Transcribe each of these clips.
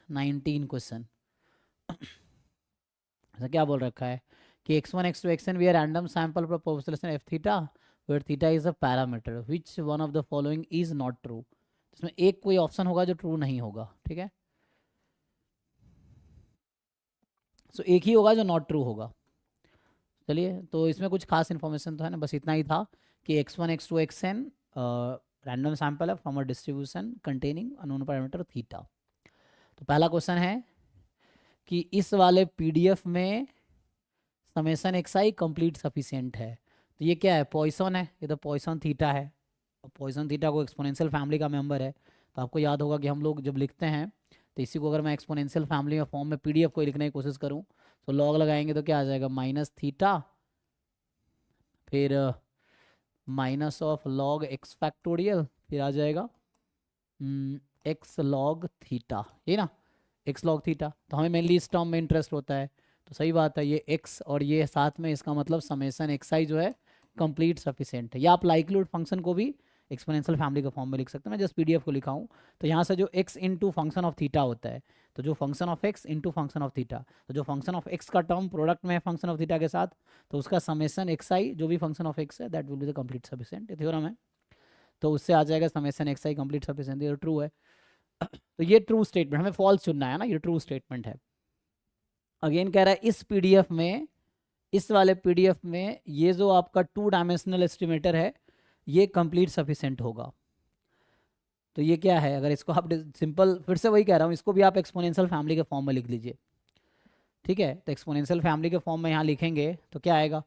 19 question. ऐसा क्या बोल रखा है कि x1 x2 xn be a random sample for population f theta where theta is a parameter which one of the following is not true। इसमें एक कोई ऑप्शन होगा जो ट्रू नहीं होगा, ठीक है। सो एक ही होगा जो नॉट ट्रू होगा। चलिए, तो इसमें कुछ खास इन्फॉर्मेशन तो है ना, बस इतना ही था कि x1 x2 xn random sample है from a distribution containing unknown parameter theta. तो पहला क्वेश्चन है कि इस वाले पीडीएफ में समेशन एक्स कंप्लीट सफिशिएंट है। तो ये क्या है, पॉइसन है, ये तो पॉइसन थीटा है। और पॉइसन थीटा को एक्सपोनेंशियल फैमिली का मेंबर है। तो आपको याद होगा कि हम लोग जब लिखते हैं तो इसी को अगर मैं एक्सपोनेंशियल फैमिली में फॉर्म में पीडीएफ को लिखने की कोशिश करूँ तो लॉग लगाएंगे तो क्या आ जाएगा, माइनस थीटा, फिर minus of log x factorial, फिर आ जाएगा एक्स लॉग थीटा, ये ना, एक्स लॉग थीटा। तो हमें मेनली इस टर्म में इंटरेस्ट होता है। तो सही बात है, ये एक्स और ये साथ में, इसका मतलब समेसन एक्स आई जो है कंप्लीट सफिशिएंट है। या आप लाइक्लीहुड फंक्शन को भी एक्सपोनेंशियल फैमिली के फॉर्म में लिख सकते हैं। मैं जस्ट पीडीएफ को लिखा हूँ। तो यहाँ से जो x into function of theta होता है, तो जो function of x into function of theta, तो जो फंक्शन ऑफ एक्स का टर्म प्रोडक्ट में है फंक्शन ऑफ थीटा के साथ, तो उसका समेसन एक्स आई जो भी फंक्शन ऑफ एक्स है that will be the complete sufficient. Theorem है, तो उससे आ जाएगा समेसन एक्स आई कंप्लीट सफिशिएंट। ये ट्रू है। तो ये ट्रू स्टेटमेंट, हमें फॉल्स चुनना है ना, ये ट्रू स्टेटमेंट है। अगेन कह रहा है इस पीडीएफ में, इस वाले पीडीएफ में ये जो आपका 2 डायमेंशनल एस्टिमेटर है ये कंप्लीट सफिशिएंट होगा। तो ये क्या है, अगर इसको आप सिंपल, फिर से वही कह रहा हूँ, इसको भी आप एक्सपोनेंशियल फैमिली के फॉर्म में लिख लीजिए, ठीक है। तो एक्सपोनेंशियल फैमिली के फॉर्म में यहाँ लिखेंगे तो क्या आएगा,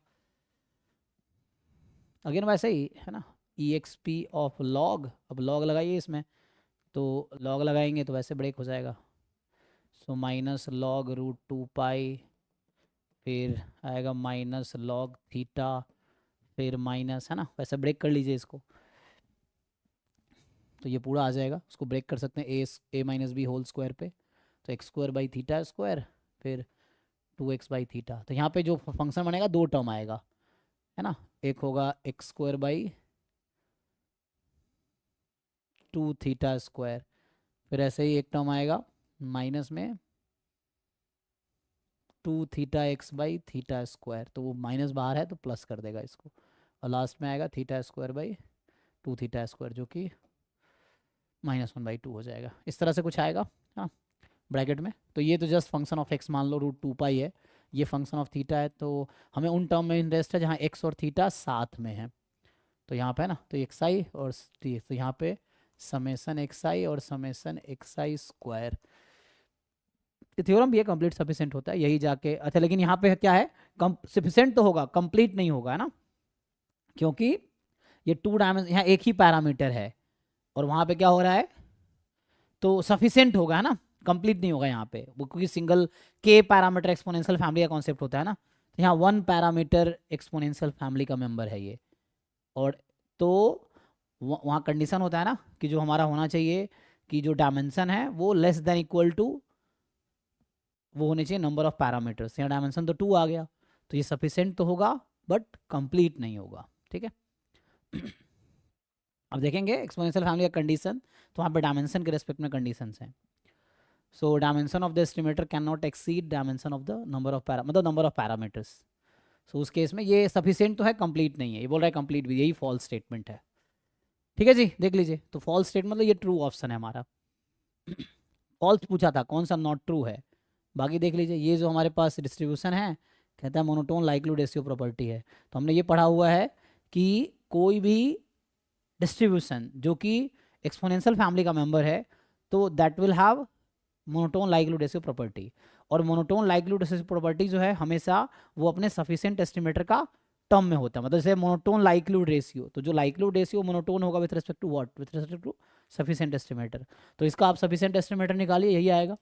अगेन वैसे ही है ना, ई एक्स पी ऑफ लॉग। अब लॉग लगाइए इसमें, तो लॉग लगाएंगे तो वैसे ब्रेक हो जाएगा। सो माइनस लॉग रूट 2 पाई, फिर आएगा माइनस लॉग थीटा, फिर माइनस, है ना, वैसे ब्रेक कर लीजिए इसको। तो ये पूरा आ जाएगा, उसको ब्रेक कर सकते हैं ए माइनस बी होल स्क्वायर पे। तो x square by theta square, फिर 2x बाई थीटा। तो यहाँ पे जो फंक्शन बनेगा दो टर्म आएगा, है ना। एक होगा x square by 2 theta square, फिर ऐसे ही एक टर्म आएगा माइनस में 2 theta x by theta square. तो वो माइनस बाहर है तो प्लस कर देगा इसको, और लास्ट में आएगा theta square by 2 theta square, जो कि -1/2 हो जाएगा। इस तरह से कुछ आएगा, हाँ, ब्रैकेट में। तो ये तो जस्ट फंक्शन ऑफ एक्स मान लो रूट 2 पाई है, ये फंक्शन ऑफ थीटा है। तो हमें उन टर्म में इंटरेस्ट है जहाँ एक्स और थीटा साथ में है। तो यहाँ पे है ना, तो एक्स आई और तो यहाँ पे समेसन एक्स आई और समेसन एक्स आई स्क्वायर। थ्योरम भी है, कंप्लीट सफिशिएंट होता है यही जाके। अच्छा, लेकिन यहाँ पे क्या है, सफिशिएंट तो होगा, कंप्लीट नहीं होगा, है ना, क्योंकि ये 2 डायमेंशन, यहाँ एक ही पैरामीटर है और वहाँ पे क्या हो रहा है, तो सफिशिएंट होगा, है ना, कंप्लीट नहीं होगा यहाँ पे वो, क्योंकि सिंगल के पैरामीटर एक्सपोनेंशियल फैमिली का कॉन्सेप्ट होता है ना। तो यहाँ 1 पैरामीटर एक्सपोनेंशियल फैमिली का मेंबर है ये। और तो वहाँ कंडीशन होता है ना कि जो हमारा होना चाहिए कि जो डायमेंशन है वो लेस देन इक्वल टू वो होने चाहिए नंबर ऑफ पैरामीटर्स। यहाँ डायमेंशन तो 2 आ गया, तो ये सफिशिएंट तो होगा बट कंप्लीट नहीं होगा, ठीक है। अब देखेंगे एक्सपोनेंशियल फैमिली का कंडीशन, तो वहाँ पे डायमेंशन के रेस्पेक्ट में कंडीशंस हैं। So dimension of the estimator can not exceed dimension of the number of मतलब नंबर ऑफ पैरामीटर्स। सो उस केस में ये सफिशिएंट तो है, कंप्लीट नहीं है। ये बोल रहा है कंप्लीट भी, यही फॉल्स स्टेटमेंट है, ठीक है जी। देख लीजिए, तो फॉल्स स्टेटमेंट मतलब ये ट्रू ऑप्शन है हमारा। फॉल्स पूछा था, कौन सा नॉट ट्रू है। बाकी देख लीजिए, ये जो हमारे पास डिस्ट्रीब्यूशन है कहता है मोनोटोन लाइक्लीहुड रेशियो प्रॉपर्टी है। तो हमने ये पढ़ा हुआ है कि कोई भी डिस्ट्रीब्यूशन जो कि एक्सपोनेंशियल फैमिली का मेंबर है तो that will have monotone likelihood ratio property. और मोनोटोन लाइक्लीहुड रेशियो प्रॉपर्टी जो है हमेशा वो अपने सफिशिएंट एस्टिमेटर का टर्म में होता है। मतलब जैसे मोनोटोन लाइक्लीहुड रेशियो, तो जो लाइक्लीहुड रेशियो मोनोटोन होगा with respect to what, with respect to sufficient estimator. तो इसका आप सफिशिएंट एस्टिमेटर निकालिए, यही आएगा।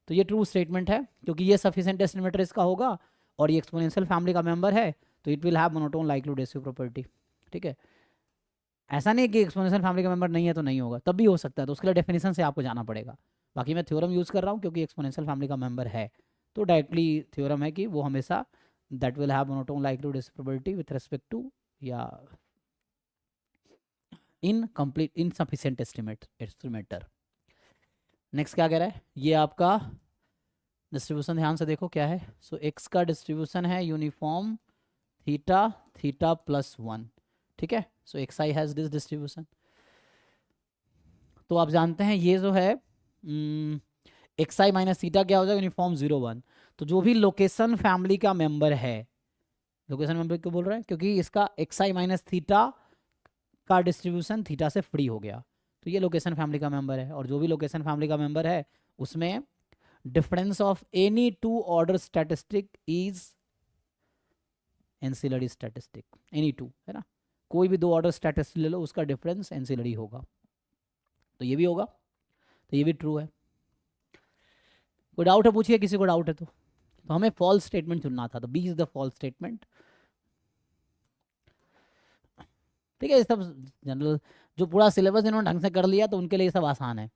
तो ये ट्रू स्टेटमेंट है क्योंकि ये सफिशिएंट एस्टिमेटर इसका होगा और ये एक्सपोनेंशियल फैमिली का मेंबर है, तो it will have monotone likelihood ratio property, ठीक है। ऐसा नहीं कि एक्सपोनेंशियल फैमिली का मेंबर नहीं है तो नहीं होगा, तब भी हो सकता है, तो उसके लिए डेफिनेशन से आपको जाना पड़ेगा। बाकी मैं थ्योरम यूज़ कर रहा हूँ क्योंकि एक्सपोनेंशियल फैमिली का मेंबर है, तो डायरेक्टली थ्योरम है कि वो हमेशा that will have monotone likelihood ratio property with respect to या in complete insufficient estimator. Next क्या कह रहा है, ये आपका डिस्ट्रीब्यूशन ध्यान से देखो क्या है। सो एक्स का डिस्ट्रीब्यूशन है uniform theta theta plus one, ठीक है। So X I has this distribution. तो आप जानते हैं ये जो है एक्स आई माइनस थीटा क्या हो जाएगा, यूनिफॉर्म 0 1। तो जो भी लोकेशन फैमिली का मेंबर है, लोकेशन मेंबर क्यों बोल रहे हैं, क्योंकि इसका एक्स आई माइनस थीटा का डिस्ट्रीब्यूशन थीटा से फ्री हो गया, तो ये लोकेशन फैमिली का मेंबर है। और जो भी लोकेशन फैमिली का मेंबर है उसमें difference of any two order statistic is ancillary statistic, any two है ना, कोई भी 2 ऑर्डर स्टैटिस्टिक ले लो उसका डिफरेंस एंसिलरी होगा। तो ये भी होगा, तो ये भी ट्रू है। कोई डाउट है पूछिए, किसी को डाउट है तो हमें फॉल्स स्टेटमेंट चुनना था, तो B is the false statement. ठीक है, ये सब जनरल जो पूरा सिलेबस इन्होंने ढंग से कर लिया तो उनके लिए सब आसान है।